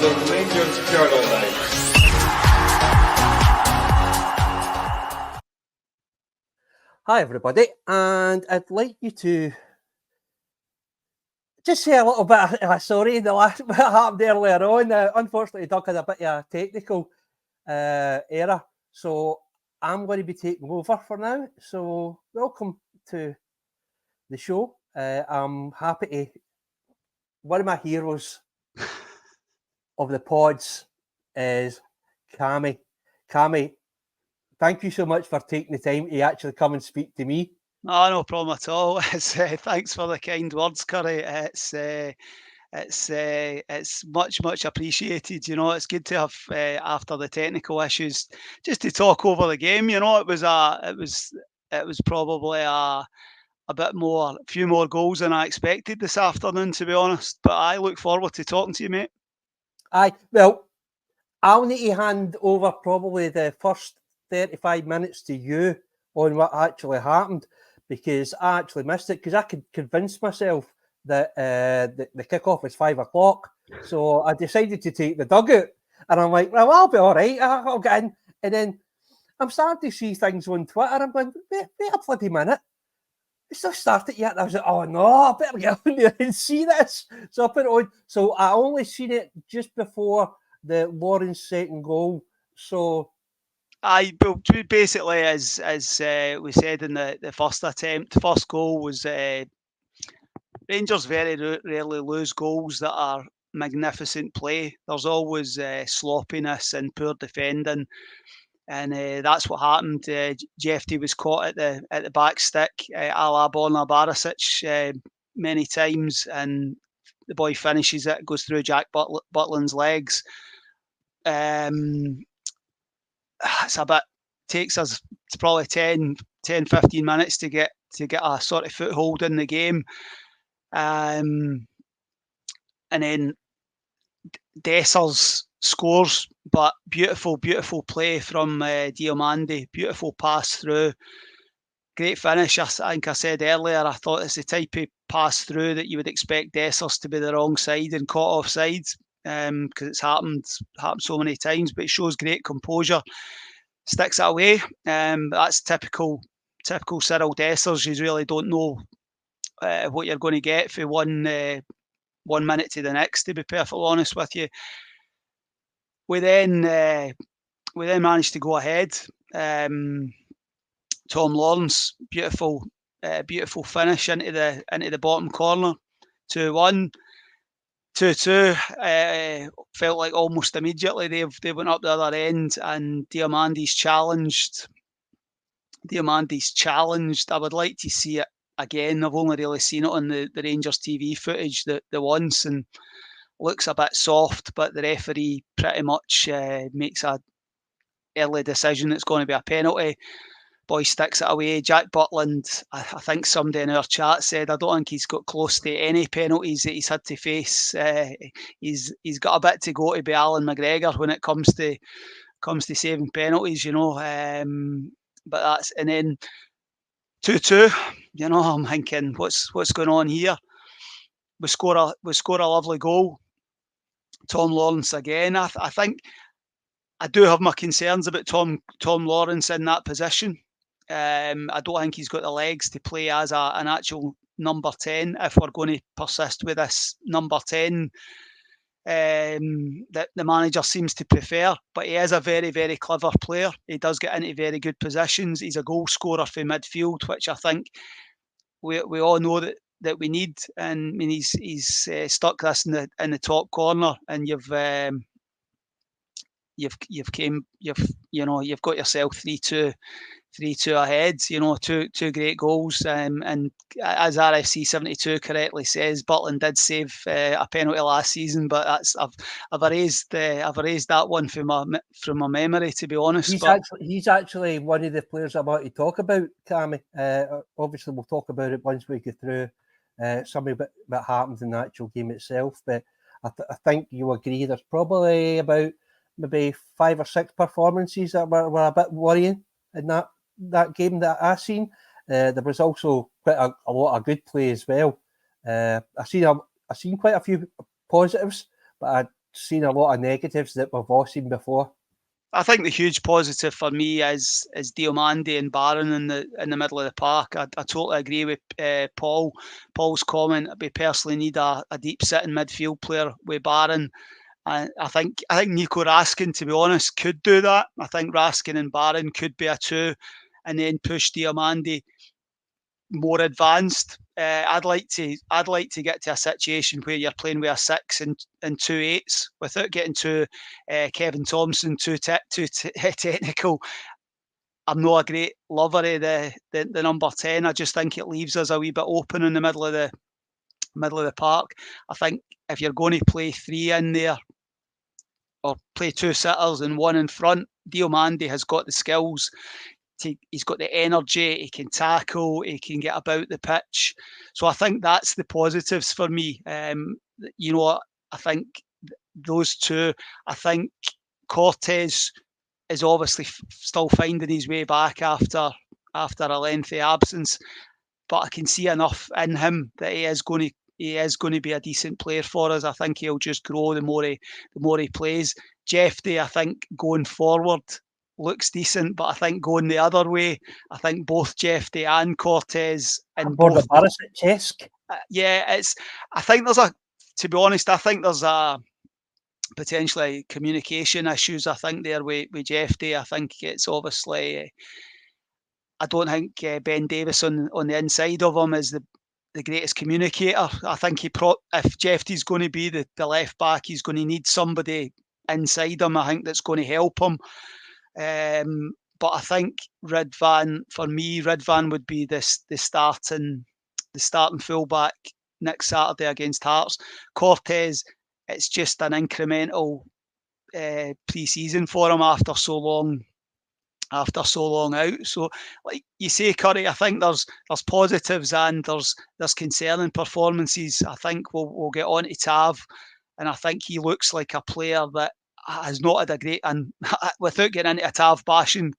the Rangers Journal now. Hi everybody, and I'd like you to just say a little bit of sorry the last what happened earlier on. Unfortunately, Doug had a bit of a technical error, so I'm going to be taking over for now. So welcome to the show. I'm happy to. One of my heroes of the pods is Cammy. Cammy, thank you so much for taking the time to actually come and speak to me. Oh, no problem at all. Thanks for the kind words, Curry. It's much appreciated. You know, it's good to have after the technical issues, just to talk over the game. You know, it was probably a few more goals than I expected this afternoon, to be honest. But I look forward to talking to you, mate. Aye, well, I'll need to hand over probably the first 35 minutes to you on what actually happened, because I actually missed it, because I could convince myself that the kickoff was 5 o'clock. So I decided to take the dugout, and I'm like, well, I'll be all right. I'll get in. And then I'm starting to see things on Twitter. I'm going, wait a bloody minute. It's not started yet. And I was like, oh no, I better get on there and see this. So I put it on. So I only seen it just before the Lawrence second goal. So basically, as we said in the first attempt, first goal was Rangers very rarely lose goals that are magnificent play. There's always sloppiness and poor defending, and that's what happened. Jefty was caught at the back stick, a la Borna Barisic, many times, and the boy finishes it, goes through Jack Butland's legs. It's a bit, takes us probably 10, 15 minutes to get a sort of foothold in the game. And then Dessers scores, but beautiful play from Diomande, beautiful pass through, great finish. I think I said earlier, I thought it's the type of pass through that you would expect Dessers to be the wrong side and caught offside, because it's happened so many times, but it shows great composure, sticks it away. That's typical Cyril Dessers. You really don't know what you're going to get for 1 minute to the next, to be perfectly honest with you. We then managed to go ahead. Tom Lawrence, beautiful finish into the bottom corner, 2-1. 2-2, felt like almost immediately they went up the other end, and Diamandi's challenged. I would like to see it again. I've only really seen it on the Rangers TV footage the once, and looks a bit soft, but the referee pretty much makes a early decision it's going to be a penalty. Boy sticks it away. Jack Butland, I think somebody in our chat said, I don't think he's got close to any penalties that he's had to face. He's got a bit to go to be Alan McGregor when it comes to saving penalties, you know. But that's, and then 2-2. You know, I'm thinking, what's going on here? We score a lovely goal. Tom Lawrence again. I think I do have my concerns about Tom Lawrence in that position. I don't think he's got the legs to play as an actual number 10 if we're going to persist with this number 10 that the manager seems to prefer. But he is a very, very clever player. He does get into very good positions. He's a goal scorer for midfield, which I think we all know that we need. And I mean, he's stuck this in the top corner, and you've got yourself 3-2 ahead. You know, two great goals. And as RFC 72 correctly says, Butland did save a penalty last season, but I've erased that one from my memory, to be honest. He's actually one of the players I want to talk about, Cammy. Obviously, we'll talk about it once we get through some of what happened in the actual game itself. But I think you agree there's probably about maybe 5 or 6 performances that were a bit worrying in that game that I seen. There was also quite a lot of good play as well. I seen quite a few positives, but seen a lot of negatives that we've all seen before. I think the huge positive for me is Diomande and Barron in the middle of the park. I totally agree with Paul's comment. We personally need a deep sitting midfield player with Barron. And I think Nico Raskin, to be honest, could do that. I think Raskin and Barron could be a two, and then push Diomande more advanced. I'd like to get to a situation where you're playing with a 6 and 2 8s without getting too Kevin Thompson too technical. I'm not a great lover of the number 10. I just think it leaves us a wee bit open in the middle of the park. I think if you're going to play 3 in there or play 2 sitters and 1 in front, Diomande has got the skills. He's got the energy, he can tackle, he can get about the pitch. So I think that's the positives for me. You know, I think those two, I think Cortez is obviously still finding his way back after a lengthy absence, but I can see enough in him that he is going to be a decent player for us. I think he'll just grow the more he plays. Jeffy, I think going forward looks decent, but I think going the other way, I think both Jeffy and Cortez and both, Barisic-esque. I think there's a, to be honest, I think there's a potentially communication issues. I think there with Jeffy. I think it's obviously, I don't think Ben Davis on the inside of him is the greatest communicator. I think if Jeffy's going to be the left back, he's going to need somebody inside him, I think, that's going to help him. But I think Ridvan would be the starting fullback next Saturday against Hearts. Cortez, it's just an incremental pre-season for him after so long out. So, like you say, Curry, I think there's positives and there's concerning performances. I think we'll get on to Tav, and I think he looks like a player that has not had a great, and without getting into a Tav bashing,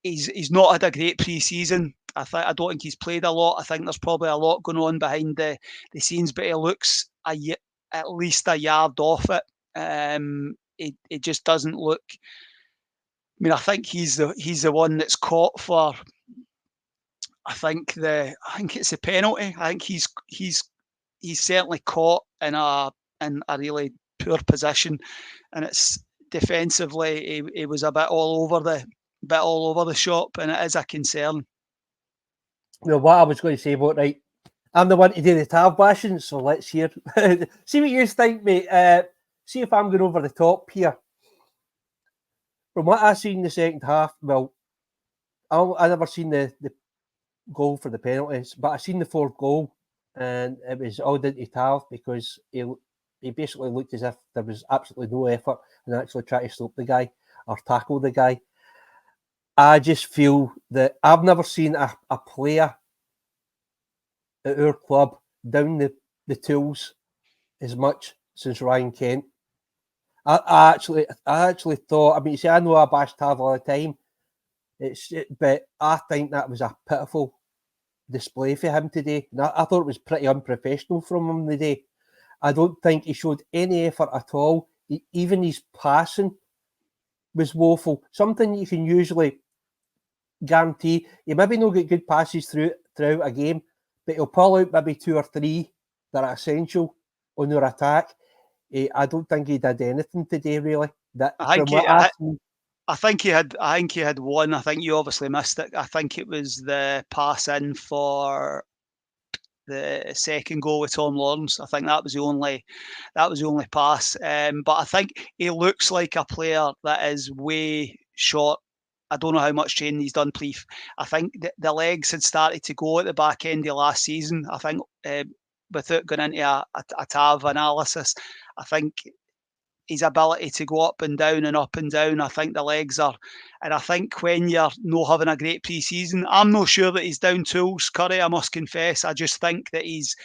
he's not had a great pre-season. I don't think he's played a lot. I think there's probably a lot going on behind the scenes, but he looks at least a yard off it. It just doesn't look. I mean, I think he's the one that's caught for. I think it's a penalty. I think he's certainly caught in a really poor position, and it's defensively he was a bit all over the shop, and it is a concern. Well, what I was going to say about, right, I'm the one to do the Tav bashing, so let's hear. See what you think, mate. See if I'm going over the top here. From what I seen in the second half, well, I never seen the goal for the penalties, but I seen the fourth goal, and it was all down to Tav because he basically looked as if there was absolutely no effort in actually trying to stop the guy or tackle the guy. I just feel that I've never seen a player at our club down the tools as much since Ryan Kent. I actually thought, I mean, see, I know I bash Tav all the time, but I think that was a pitiful display for him today. And I thought it was pretty unprofessional from him today. I don't think he showed any effort at all. Even his passing was woeful. Something you can usually guarantee. You maybe not get good passes throughout a game, but he'll pull out maybe 2 or 3 that are essential on your attack. I don't think he did anything today, really. I think he had one. I think you obviously missed it. I think it was the pass in for the second goal with Tom Lawrence. I think that was the only pass. But I think he looks like a player that is way short. I don't know how much training he's done, Pleaf. I think the legs had started to go at the back end of last season. I think without going into a Tav analysis, I think his ability to go up and down, I think the legs are, and I think when you're not having a great pre-season, I'm not sure that he's down tools, Curry, I must confess. I just think that he's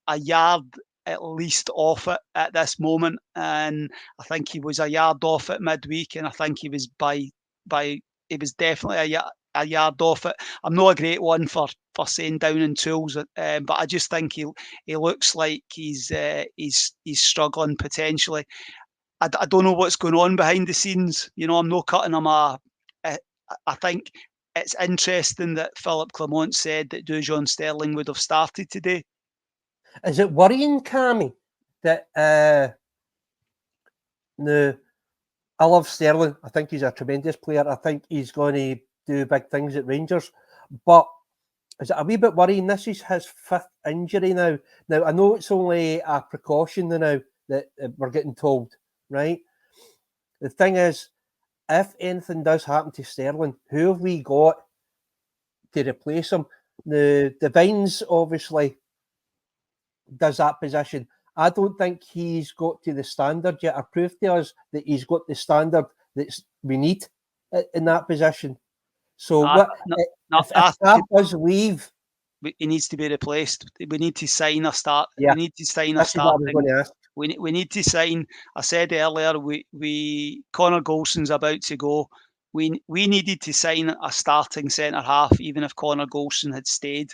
a yard at least off it at this moment, and I think he was a yard off it midweek, and I think he was he was definitely a yard off it. I'm not a great one for saying down in tools, but I just think he looks like he's struggling potentially. I don't know what's going on behind the scenes. You know, I'm not cutting him I think it's interesting that Philip Clement said that Dujon Sterling would have started today. Is it worrying, Cammy, that no, I love Sterling. I think he's a tremendous player. I think he's going to do big things at Rangers. But is it a wee bit worrying? This is his 5th injury now. Now, I know it's only a precaution now that we're getting told, right? The thing is, if anything does happen to Sterling, who have we got to replace him? The Vines obviously does that position. I don't think he's got to the standard yet, or proved to us that he's got the standard that we need in that position. So if Tav does leave, he needs to be replaced. We need to sign a start. Yeah, we need to sign a that's what I was starting. going to ask. We need to sign. I said earlier, Connor Golson's about to go. We needed to sign a starting centre half, even if Connor Golson had stayed.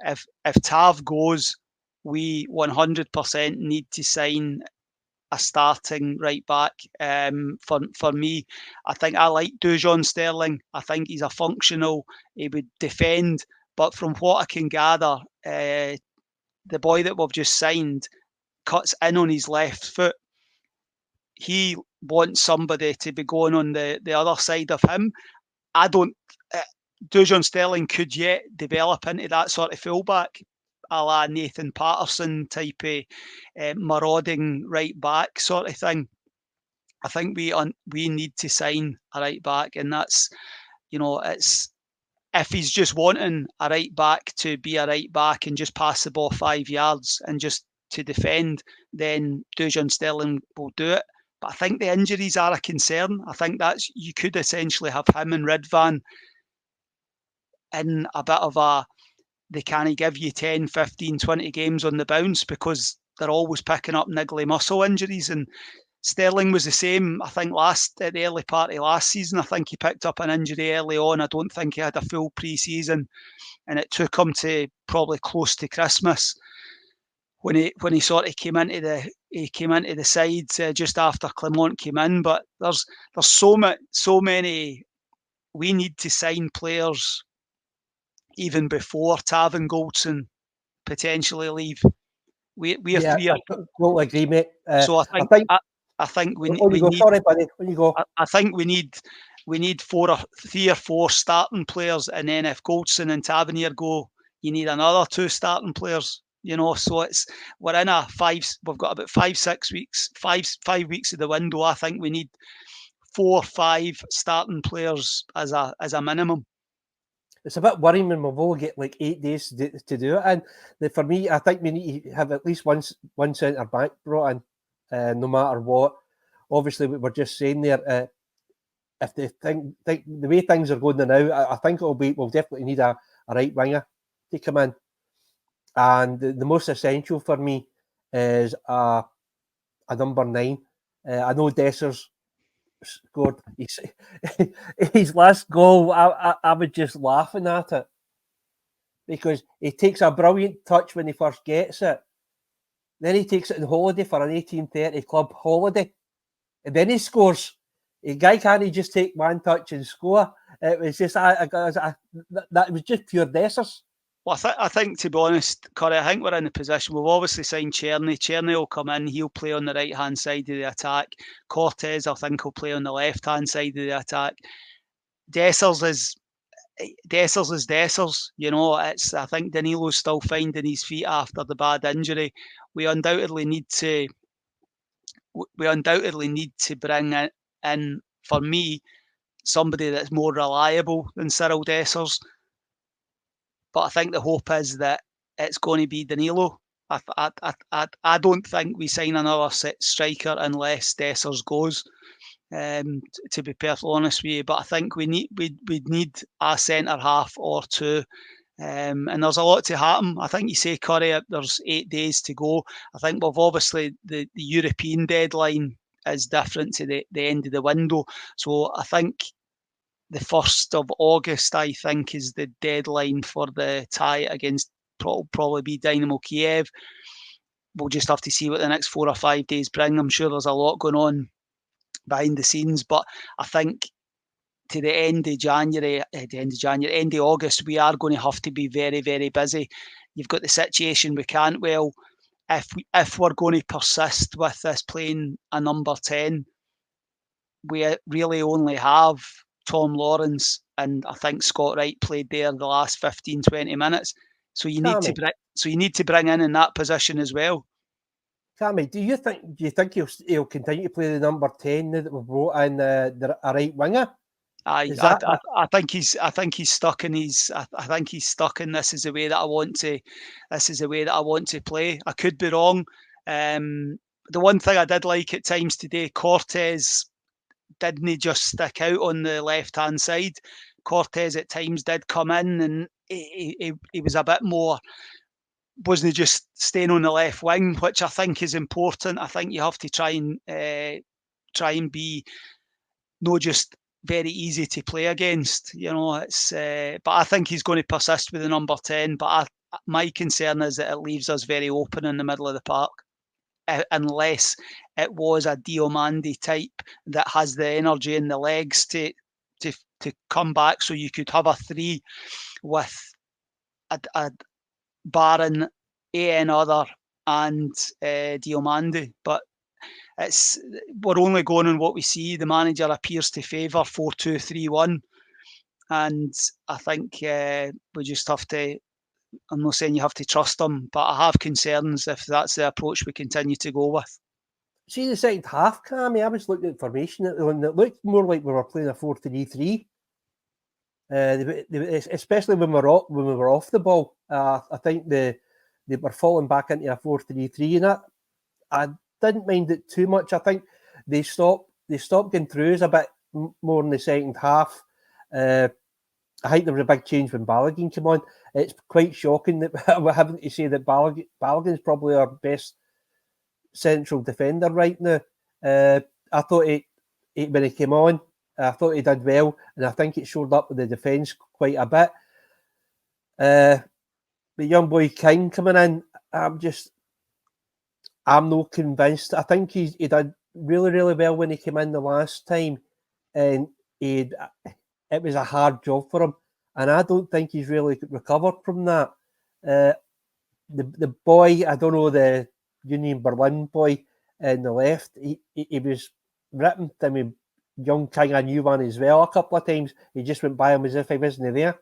If Tav goes, we 100% need to sign a starting right back. For me, I think I like Dujon Sterling. I think he's a functional. He would defend, but from what I can gather, the boy that we've just signed cuts in on his left foot. He wants somebody to be going on the other side of him. I don't. Dujon Sterling could yet develop into that sort of fullback, a la Nathan Patterson type of marauding right back sort of thing. I think we need to sign a right back, and that's, you know, it's if he's just wanting a right back to be a right back and just pass the ball 5 yards and just to defend, then Dujon Sterling will do it. But I think the injuries are a concern. I think that's, you could essentially have him and Ridvan in a bit of a, they can't give you 10, 15, 20 games on the bounce because they're always picking up niggly muscle injuries. And Sterling was the same, I think, at the early part of last season. I think he picked up an injury early on. I don't think he had a full pre-season, and it took him to probably close to Christmas when he sort of came into the side just after Clement came in. But there's so many. We need to sign players even before Tav and Goldson potentially leave. We have Yeah, 3 I totally agree, mate. So I think we need. Sorry, buddy. When you go, I think we need 3 or 4 starting players, and then if Goldson and Tavernier go, you need another 2 starting players. You know, so we're in a 5. We've got about 5-6 weeks, 5 weeks of the window. I think we need 4 or 5 starting players as a minimum. it's a bit worrying when we've only get like 8 days to do it. And for me, I think we need to have at least one centre back brought in, no matter what. Obviously, we were just saying there, if they think the way things are going now, I think we'll definitely need a right winger to come in. And the most essential for me is a number 9. I know Desser's scored his last goal. I was just laughing at it because he takes a brilliant touch when he first gets it. Then he takes it on holiday for an 1830 club holiday, and then he scores. A guy can't just take one touch and score. It was just that was just pure Dessers. Well, I think, to be honest, Corey, I think we're in the position. We've obviously signed Cherny. Cherny will come in. He'll play on the right-hand side of the attack. Cortez, I think, will play on the left-hand side of the attack. Dessers is Dessers. You know, I think Danilo's still finding his feet after the bad injury. We undoubtedly need to bring in, for me, somebody that's more reliable than Cyril Dessers. But I think the hope is that it's going to be Danilo. I don't think we sign another striker unless Dessers goes. To be perfectly honest with you, but I think we need a centre half or 2. And there's a lot to happen. I think you say, Curry, there's 8 days to go. I think we've obviously the European deadline is different to the end of the window. So I think the 1st of August, I think, is the deadline for the tie against probably be Dynamo Kiev. We'll just have to see what the next 4 or 5 days bring. I'm sure there's a lot going on behind the scenes, but I think to the end of end of August, we are going to have to be very, very busy. You've got the situation with Cantwell. If we're going to persist with this playing a number 10, we really only have Tom Lawrence and I think Scott Wright played there the last 15, 20 minutes. So you need to bring in that position as well. Cammy, do you think he'll continue to play the number 10 now that we've brought in a right winger? I think he's stuck in his. I think he's stuck in this is the way that I want to. This is the way that I want to play. I could be wrong. The one thing I did like at times today, Cortez didn't just stick out on the left hand side. Cortez at times did come in and he was a bit more. Wasn't just staying on the left wing, which I think is important. I think you have to try and be not just very easy to play against. It's but I think he's going to persist with the number 10. But my concern is that it leaves us very open in the middle of the park, unless it was a Diomande type that has the energy and the legs to come back. So you could have a 3 with a Barron, AN other, and Diomande, but we're only going on what we see. The manager appears to favour 4-2-3-1, and I think we just have to. I'm not saying you have to trust him, but I have concerns if that's the approach we continue to go with. See the second half, Cammy. I was looking at formation and it looked more like we were playing a 4-3-3. Especially when we were off the ball, I think they were falling back into a 4-3-3, and I didn't mind it too much. I think they stopped getting through us a bit more in the second half. I think there was a big change when Balogun came on. It's quite shocking that we're having to say that Balogun's probably our best central defender right now. I thought when he came on, I thought he did well, and I think it showed up with the defence quite a bit. The young boy King coming in, I'm not convinced. I think he did really, really well when he came in the last time, and it was a hard job for him, and I don't think he's really recovered from that. The boy, I don't know, the Union Berlin boy in the left, he was ripping Timmy young King a new one as well a couple of times. He just went by him as if he wasn't there.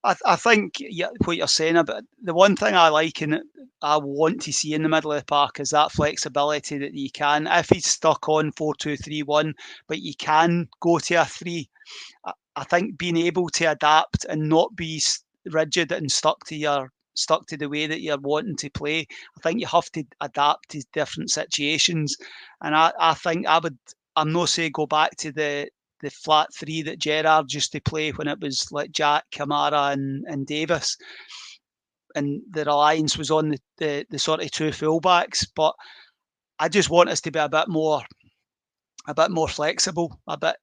I think what you're saying about the one thing I like and I want to see in the middle of the park is that flexibility that you can, if he's stuck on 4-2-3-1, but you can go to a 3. I think being able to adapt and not be rigid and stuck to the way that you're wanting to play. I think you have to adapt to different situations, and I think I'm not saying go back to the flat 3 that Gerrard used to play when it was like Jack, Kamara and Davis, and the reliance was on the sort of 2 fullbacks. But I just want us to be a bit more flexible, a bit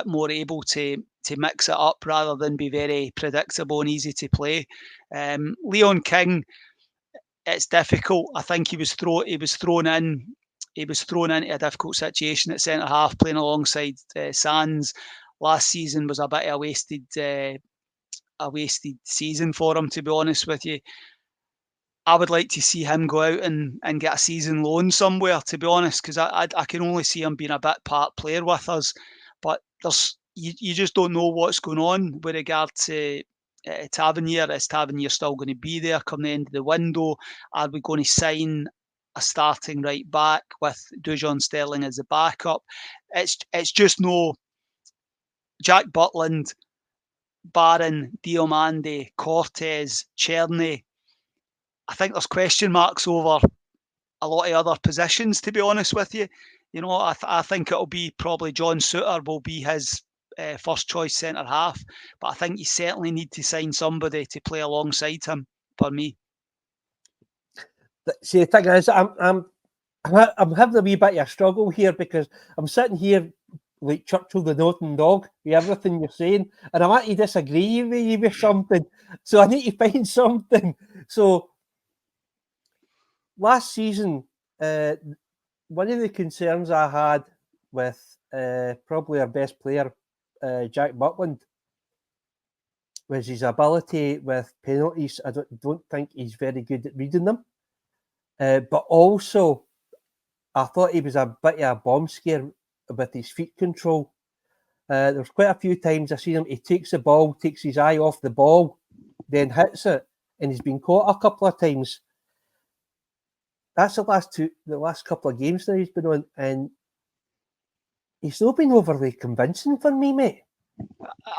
more able to mix it up rather than be very predictable and easy to play. Leon King, it's difficult. I think he was thrown in. He was thrown into a difficult situation at centre half, playing alongside Sands. Last season was a bit of a wasted season for him, to be honest with you. I would like to see him go out and get a season loan somewhere, to be honest, because I can only see him being a bit part player with us. But you just don't know what's going on with regard to Tavernier. Is Tavernier still going to be there come the end of the window? Are we going to sign a starting right back with Dujon Sterling as a backup? It's just no Jack Butland, Barron, Diomande, Cortez, Cherny. I think there's question marks over a lot of other positions, to be honest with you. I think it'll be probably John Souttar will be his first choice centre half, but I think you certainly need to sign somebody to play alongside him for me. See, the thing is, I'm having a wee bit of a struggle here because I'm sitting here like Churchill the Northern Dog with everything you're saying, and I want to disagree with you with something. So I need to find something. So last season, one of the concerns I had with probably our best player, Jack Butland, was his ability with penalties. I don't think he's very good at reading them. But also, I thought he was a bit of a bomb scare with his feet control. There's quite a few times I've seen him, he takes the ball, takes his eye off the ball, then hits it, and he's been caught a couple of times. That's the last couple of games that he's been on, and he's not been overly convincing for me, mate.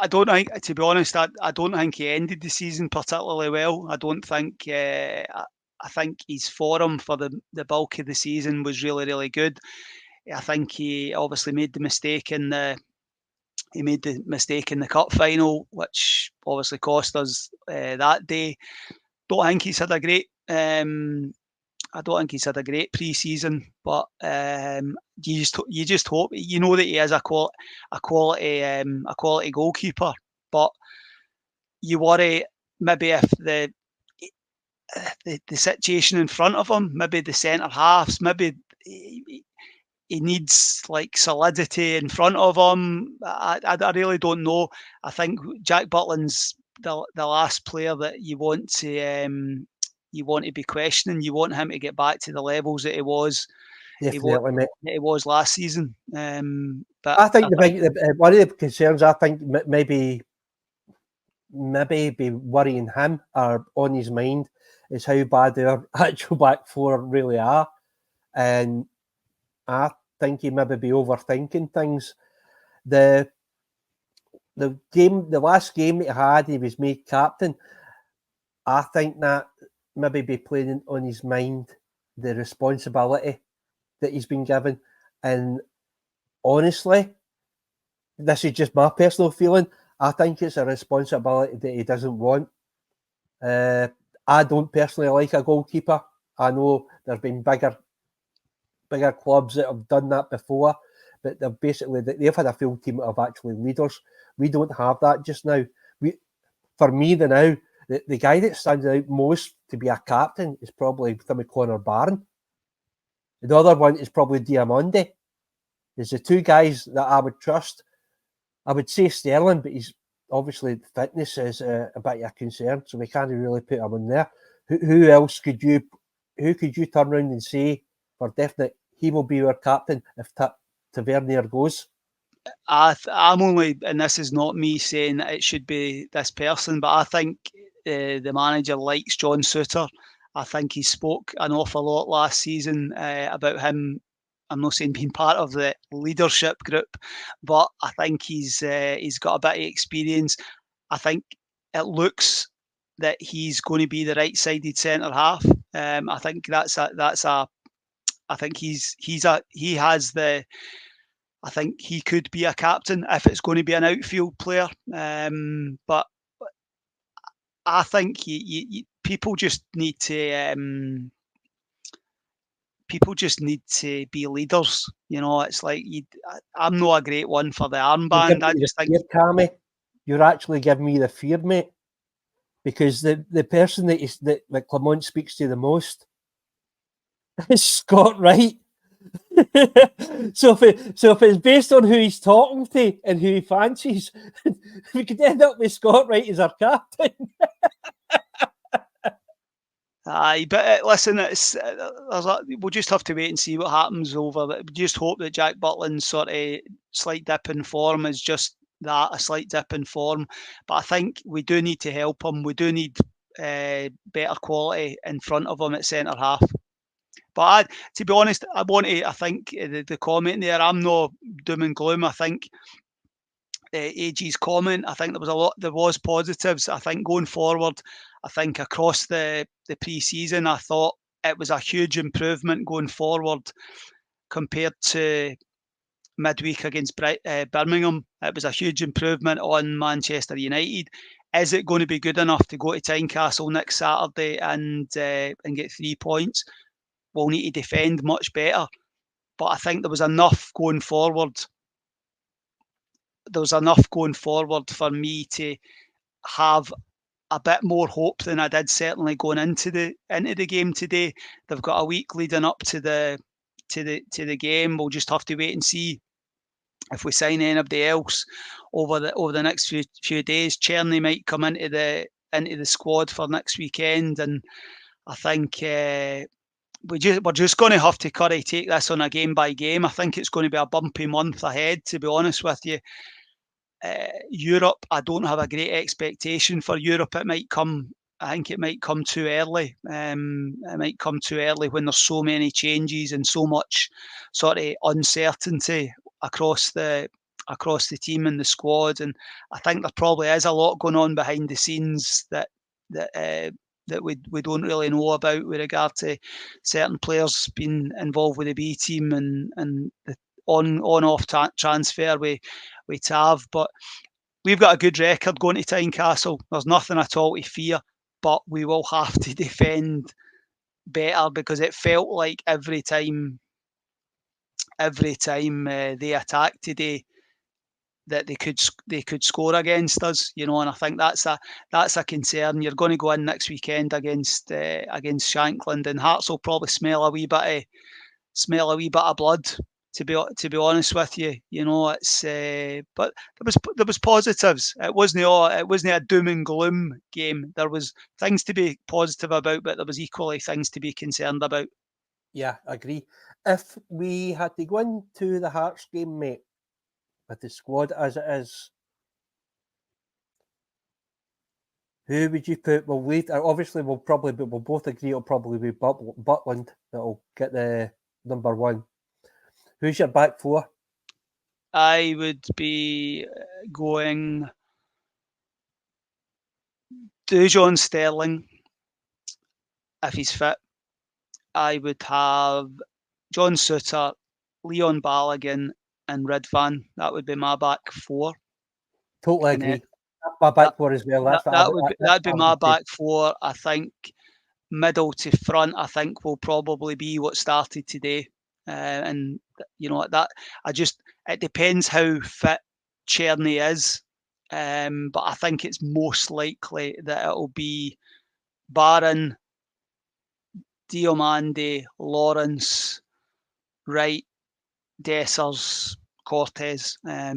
I don't think, to be honest, I don't think he ended the season particularly well. I don't think. I think his form for the bulk of the season was really, really good. I think he obviously made the mistake in the cup final, which obviously cost us that day. Don't think he's had a great. I don't think he's had a great pre-season, but you just hope, you know, that he is a quality goalkeeper. But you worry maybe if the situation in front of him, maybe the centre halves, maybe he needs like solidity in front of him. I really don't know. I think Jack Butland's the last player that you want to be questioning. You want him to get back to the levels that he was. Definitely, mate. That he was last season. But I think one of the concerns I think maybe be worrying him or on his mind is how bad their actual back four really are, and I think he maybe be overthinking things. The last game he had, he was made captain. I think that maybe be playing on his mind the responsibility that he's been given. And honestly, this is just my personal feeling. I think it's a responsibility that he doesn't want. I don't personally like a goalkeeper. I know there's been bigger clubs that have done that before, but they've had a full team of actually leaders. We don't have that just now. For me, the guy that stands out most to be a captain is probably Timmy Connor Barron. The other one is probably Diamondi. There's the two guys that I would trust. I would say Sterling, but he's obviously fitness is a bit of a concern, so we can't really put him in there. Who else could you turn around and say for definite he will be our captain if Tavernier goes? I'm only, and this is not me saying that it should be this person, but I think the manager likes John Souttar. I think he spoke an awful lot last season about him. I'm not saying being part of the leadership group, but I think he's got a bit of experience. I think it looks that he's going to be the right-sided centre half. I think I think I think he could be a captain if it's going to be an outfield player. But I think people just need to be leaders. You know, it's like I'm not a great one for the armband. I just think, Cammy, you're actually giving me the fear, mate, because the person that Clement speaks to the most is Scott Wright. So if it's based on who he's talking to and who he fancies, we could end up with Scott Wright as our captain. aye, but listen, we'll just have to wait and see what happens over. We just hope that Jack Butland's sort of slight dip in form is just that, a slight dip in form. But I think we do need to help him. We do need better quality in front of him at centre half. But to be honest, I think the comment there, I'm not doom and gloom. I think AG's comment, I think there was positives. I think going forward, I think across the pre-season, I thought it was a huge improvement going forward compared to midweek against Birmingham. It was a huge improvement on Manchester United. Is it going to be good enough to go to Tynecastle next Saturday and get 3 points? We'll need to defend much better. But I think there was enough going forward there was enough going forward for me to have a bit more hope than I did certainly going into the game today. They've got a week leading up to the game. We'll just have to wait and see if we sign anybody else over the next few days. Cherny might come into the squad for next weekend, and I think we're just going to have to take this on a game by game. I think it's going to be a bumpy month ahead, to be honest with you. Europe, I don't have a great expectation for Europe. I think it might come too early. It might come too early when there's so many changes and so much sort of uncertainty across the team and the squad. And I think there probably is a lot going on behind the scenes that we don't really know about with regard to certain players being involved with the B team and the on-off transfer with Tav. But we've got a good record going to Tynecastle. There's nothing at all to fear, but we will have to defend better, because it felt like every time they attacked today, that they could score against us, and I think that's a concern. You're going to go in next weekend against Shankland, and Hearts will probably smell a wee bit of blood. To be honest with you, it's but there was positives. It wasn't a doom and gloom game. There was things to be positive about, but there was equally things to be concerned about. Yeah, I agree. If we had to go into the Hearts game, mate, with the squad as it is, who would you put? Obviously we'll both agree it'll probably be Butland that'll get the number one. Who's your back four? I would be going Dujon Sterling if he's fit. I would have John Souttar, Leon Balogun, and Ridvan. That would be my back four. Totally agree. My back four as well. That'd be my back four. I think middle to front, I think, will probably be what started today. And it depends how fit Cherny is. But I think it's most likely that it'll be Barron, Diomande, Lawrence, Wright, Dessers, Cortez. I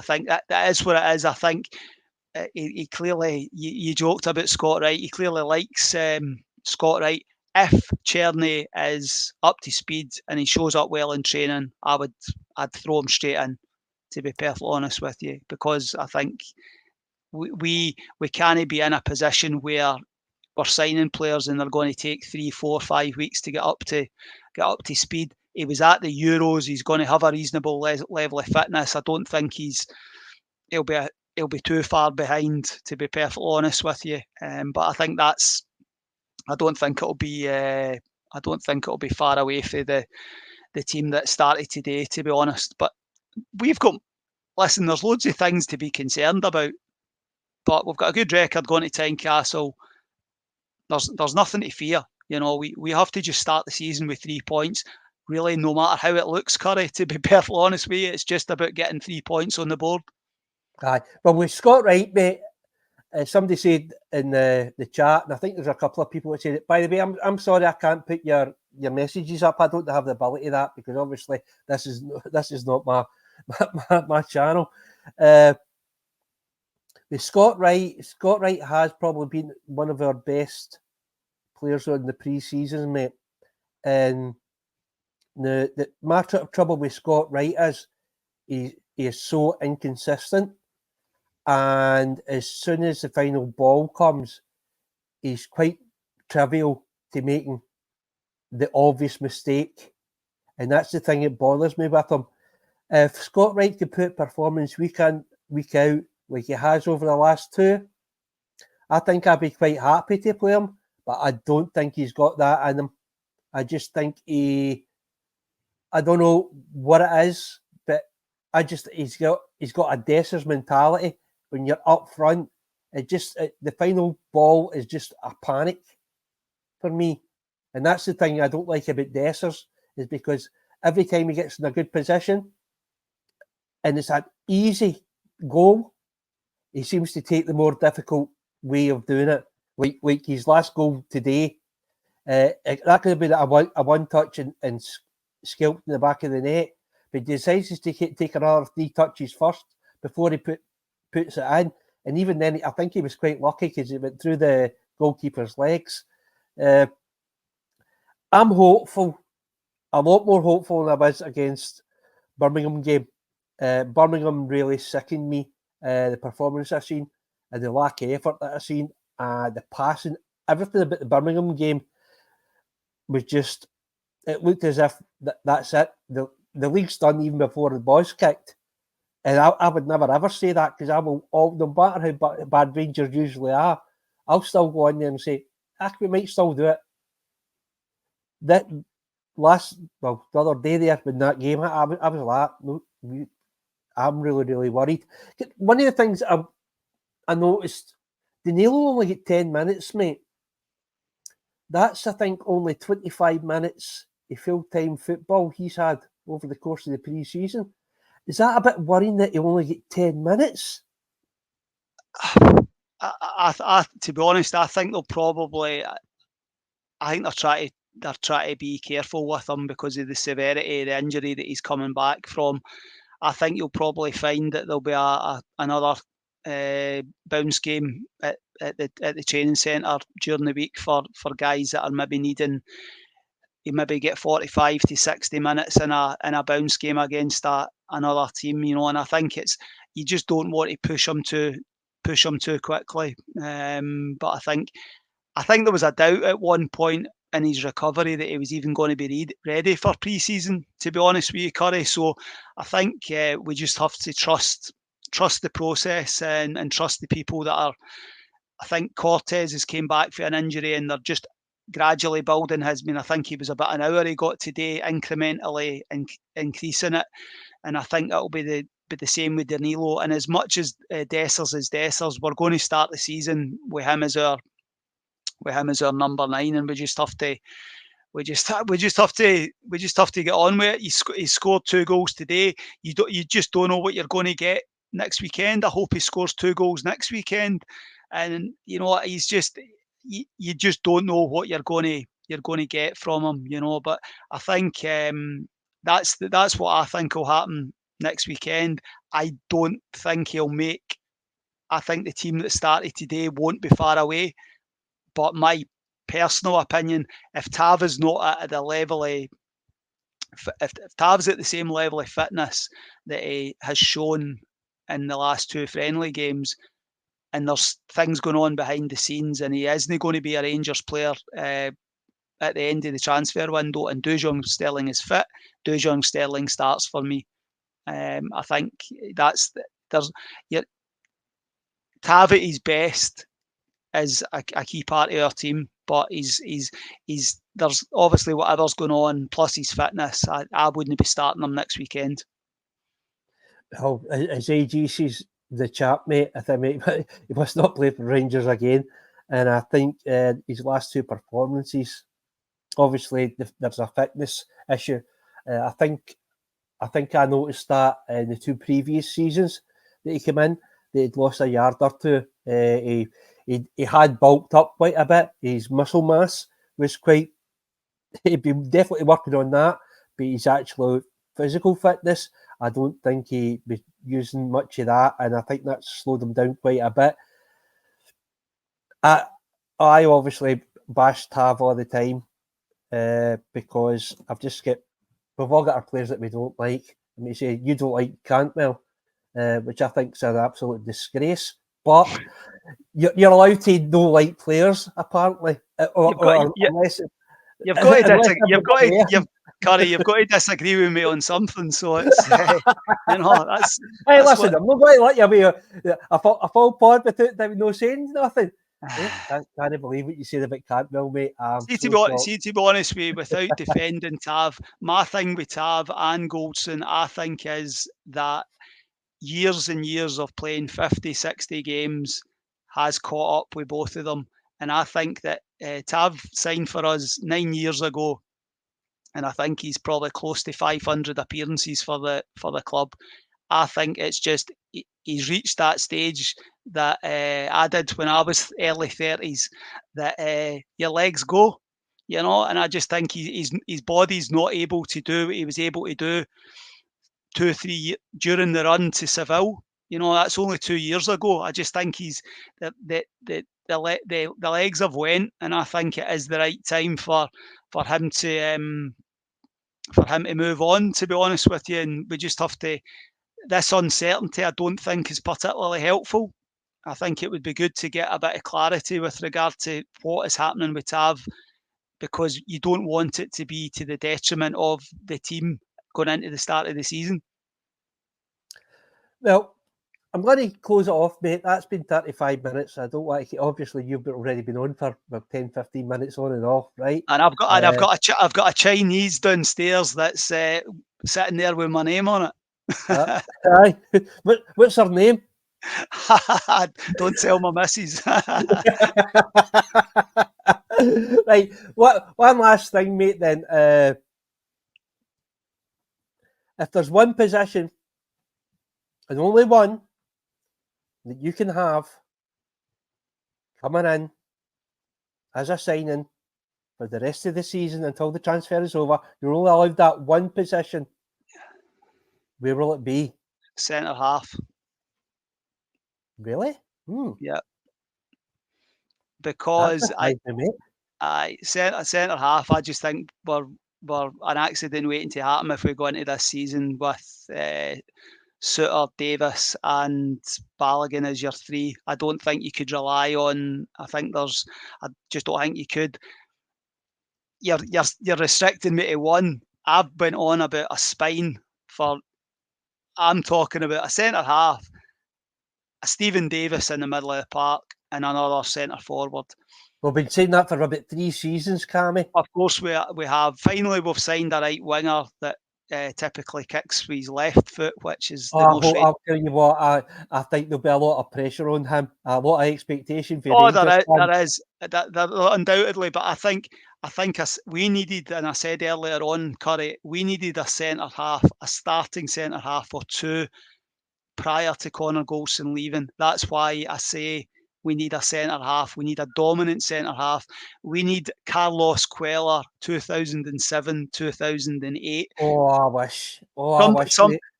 think that is what it is. I think he clearly, you joked about Scott Wright. He clearly likes Scott Wright. If Cherny is up to speed and he shows up well in training, I'd throw him straight in, to be perfectly honest with you, because I think we can't be in a position where we're signing players and they're going to take 3, 4, 5 weeks to get up to speed. He was at the Euros. He's going to have a reasonable level of fitness. I don't think he'll be too far behind, to be perfectly honest with you. But I think I don't think it'll be far away from the team that started today, to be honest. But there's loads of things to be concerned about, but we've got a good record going to Tynecastle. There's nothing to fear. We have to just start the season with 3 points. Really, no matter how it looks, Curry, to be perfectly honest with you, it's just about getting 3 points on the board. Aye. Well, with Scott Wright, mate, somebody said in the chat, and I think there's a couple of people that said it. By the way, I'm sorry I can't put your messages up. I don't have the ability to that, because obviously this is not my channel. With Scott Wright has probably been one of our best players in the pre-season, mate. And the matter of trouble with Scott Wright is he is so inconsistent. And as soon as the final ball comes, he's quite trivial to making the obvious mistake. And that's the thing that bothers me with him. If Scott Wright could put performance week in, week out, like he has over the last two, I think I'd be quite happy to play him. But I don't think he's got that in him. I just think I don't know what it is, but he's got a Dessers mentality. When you're up front, the final ball is just a panic for me. And that's the thing I don't like about Dessers, is because every time he gets in a good position, and it's an easy goal, he seems to take the more difficult way of doing it. Like his last goal today, that could have been a one touch and scalped in the back of the net, but he decides to take another 3 touches first before he puts it in. And even then, I think he was quite lucky because it went through the goalkeeper's legs. I'm hopeful, a lot more hopeful than I was against Birmingham game. Birmingham really sickened me. The performance I've seen and the lack of effort that I've seen, the passing, everything about the Birmingham game was just, it looked as if that's it. The league's done even before the ball's kicked. And I would never ever say that because I will, no matter how bad Rangers usually are, I'll still go in there and say, we might still do it. That the other day there in that game, I was like, no, I'm really, really worried. One of the things I noticed, Danilo only get 10 minutes, mate. That's, I think, only 25 minutes of full-time football he's had over the course of the pre-season. Is that a bit worrying that he only get 10 minutes? To be honest, I think they'll probably. I think they're trying to be careful with him because of the severity of the injury that he's coming back from. I think you'll probably find that there'll be another bounce game at the training centre during the week for guys that are maybe needing. You maybe get 45 to 60 minutes in a bounce game against another team, and I think you just don't want to push them too quickly. But I think there was a doubt at one point in his recovery that he was even going to be ready for pre-season, to be honest with you, Curry. So I think we just have to trust the process and trust the people that are. I think Cortez has came back for an injury and they're just gradually building his. I think he was about an hour he got today, incrementally increasing it. And I think that'll be the same with Danilo. And as much as Dessers is Dessers, we're going to start the season with him as our number 9, and we just have to get on with it. He scored 2 goals today. You just don't know what you're going to get next weekend. I hope he scores 2 goals next weekend. And he's just, you just don't know what you're going to get from him. But I think that's what I think will happen next weekend. I don't think he'll make. I think the team that started today won't be far away. But my personal opinion, if Tav is not at the level of, if Tav's at the same level of fitness that he has shown in the last 2 friendly games, and there's things going on behind the scenes, and he isn't going to be a Rangers player at the end of the transfer window, and Dujon Sterling is fit, Dujon Sterling starts for me. I think Tav at his best is a key part of our team, but he's there's obviously whatever's going on, plus his fitness. I wouldn't be starting him next weekend. Oh, as AG says, the chap, mate, I think he must not play for Rangers again. And I think his last 2 performances, obviously there's a fitness issue. I think I noticed that in the 2 previous seasons that he came in, that he'd lost a yard or 2. He had bulked up quite a bit. His muscle mass was quite. He'd been definitely working on that, but his actual physical fitness, I don't think he was using much of that, and I think that's slowed him down quite a bit. I obviously bash Tav all the time because we've all got our players that we don't like. You say you don't like Cantwell, which I think is an absolute disgrace, but you're allowed to don't like players, apparently. You've got to disagree with me on something. So it's that's. Hey, listen, I'm not going to let you be a full pod without no saying nothing. I can't believe what you said about Cantwell, mate. To be honest with you, without defending Tav, my thing with Tav and Goldson, I think, is that years and years of playing 50, 60 games has caught up with both of them. And I think that Tav signed for us 9 years ago, and I think he's probably close to 500 appearances for the club. I think it's just he's reached that stage that I did when I was early 30s, that your legs go, and I just think his body's not able to do what he was able to do 2 or 3 during the run to Seville. That's only 2 years ago. I just think he's the legs have went, and I think it is the right time for him to move on. To be honest with you, and we just have to. This uncertainty, I don't think, is particularly helpful. I think it would be good to get a bit of clarity with regard to what is happening with Tav, because you don't want it to be to the detriment of the team going into the start of the season. Well, I'm going to close it off, mate. That's been 35 minutes. I don't want to. Obviously, you've already been on for 10, 15 minutes on and off, right? And I've got a Chinese downstairs that's sitting there with my name on it. Aye. What's her name? Don't tell my missus. Right. One last thing, mate. Then, if there's one position and only one that you can have coming in as a signing for the rest of the season until the transfer is over, you're only allowed that one position. Where will it be? Centre half. Really? Yeah. Because centre half, I just think we're an accident waiting to happen if we go into this season with Suter, Davis, and Balogun as your three. I don't think you could rely on. I just don't think you could. You're restricting me to one. I've been on about a spine for. I'm talking about a centre half, a Stephen Davis in the middle of the park, and another centre forward. We've been saying that for about 3 seasons, Cammy. Of course, we have. Finally, we've signed a right winger that typically kicks with his left foot, which is the most. I'll tell you what, I think there'll be a lot of pressure on him, a lot of expectation for Rangers. There is undoubtedly, but I think we needed, and I said earlier on, Curry, we needed a centre half, a starting centre half or two prior to Connor Golson leaving. That's why I say we need a centre half. We need a dominant centre half. We need Carlos Cuellar, 2007, 2008. I wish. I wish.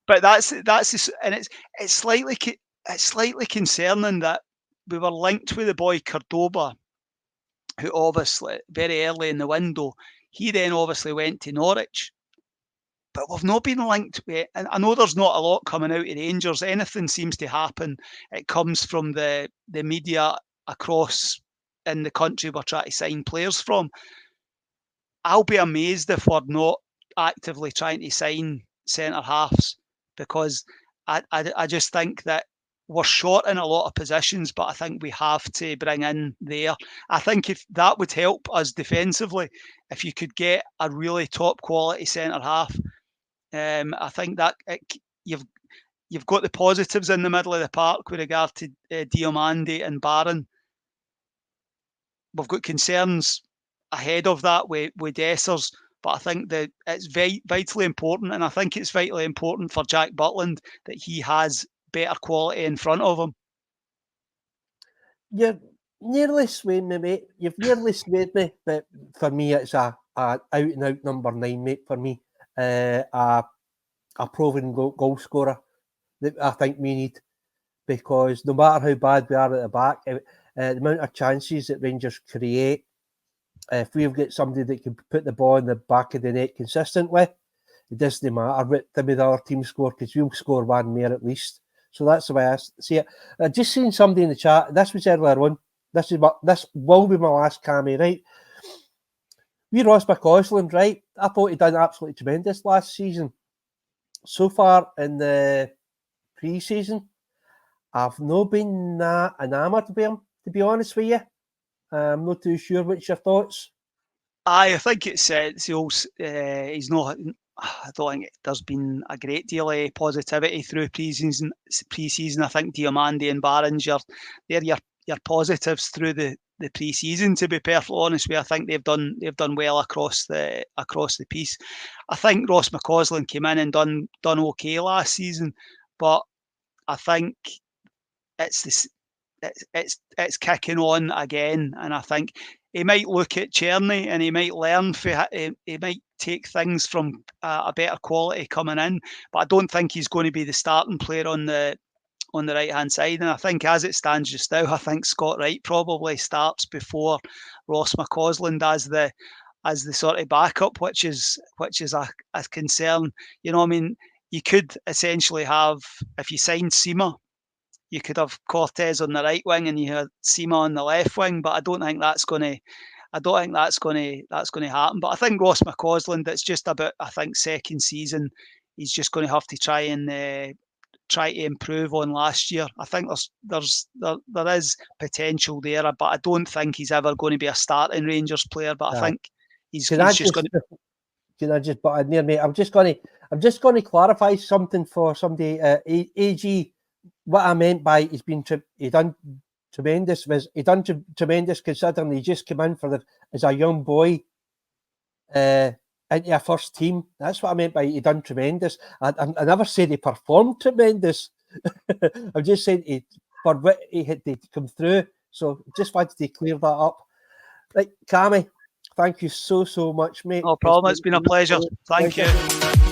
But that's and it's slightly concerning that we were linked with the boy Cordoba, who obviously very early in the window, he then obviously went to Norwich. But we've not been linked with it. And I know there's not a lot coming out of Rangers. Anything seems to happen, it comes from the media across in the country we're trying to sign players from. I'll be amazed if we're not actively trying to sign centre halves, because I just think that we're short in a lot of positions, but I think we have to bring in there. I think if that would help us defensively, if you could get a really top quality centre half. I think that you've got the positives in the middle of the park with regard to Diomande and Barron. We've got concerns ahead of that with Dessers, but I think that it's vitally important, and I think it's vitally important for Jack Butland that he has better quality in front of him. You're nearly swayed me, mate. You've nearly swayed me, but for me, it's a out-and-out number 9, mate, for me. A proven goal scorer that I think we need, because no matter how bad we are at the back, the amount of chances that Rangers create, if we've got somebody that can put the ball in the back of the net consistently, it doesn't matter what the other team score, because we'll score one more at least. So that's the way I see it. I just seen somebody in the chat. This was earlier on. This will be my last Cammy, right? We Ross McCausland, right? I thought he'd done absolutely tremendous last season. So far in the pre-season, I've not been that enamoured with him, to be honest with you. I'm not too sure. What's your thoughts? I think it's he's not. I don't think there's been a great deal of positivity through pre-season. I think Diomande and Barron's they're your positives through the pre-season. To be perfectly honest with you, I think they've done well across the piece. I think Ross McCausland came in and done okay last season, but I think it's this. It's kicking on again, and I think he might look at Czerny and he might learn. He might take things from a better quality coming in, but I don't think he's going to be the starting player on the right hand side. And I think as it stands just now, I think Scott Wright probably starts before Ross McCausland as the sort of backup, which is a concern. You know, I mean, you could essentially have, if you signed Seema, you could have Cortez on the right wing and you had Seema on the left wing, but I don't think that's going to happen. But I think Ross McCausland, it's just about, I think, second season, he's just going to have to try to improve on last year. I think there is potential there, but I don't think he's ever going to be a starting Rangers player. But I think he's just going to. Can I just butt in there, mate? I'm just going to clarify something for somebody. AG, what I meant by he done tremendous was he done tremendous considering he just came in as a young boy into a first team. That's what I meant by he done tremendous. I never said he performed tremendous. I'm just saying for what he had to come through. So just wanted to clear that up. Right, Cammy, thank you so much, mate. No problem. It's been a pleasure. Thank you.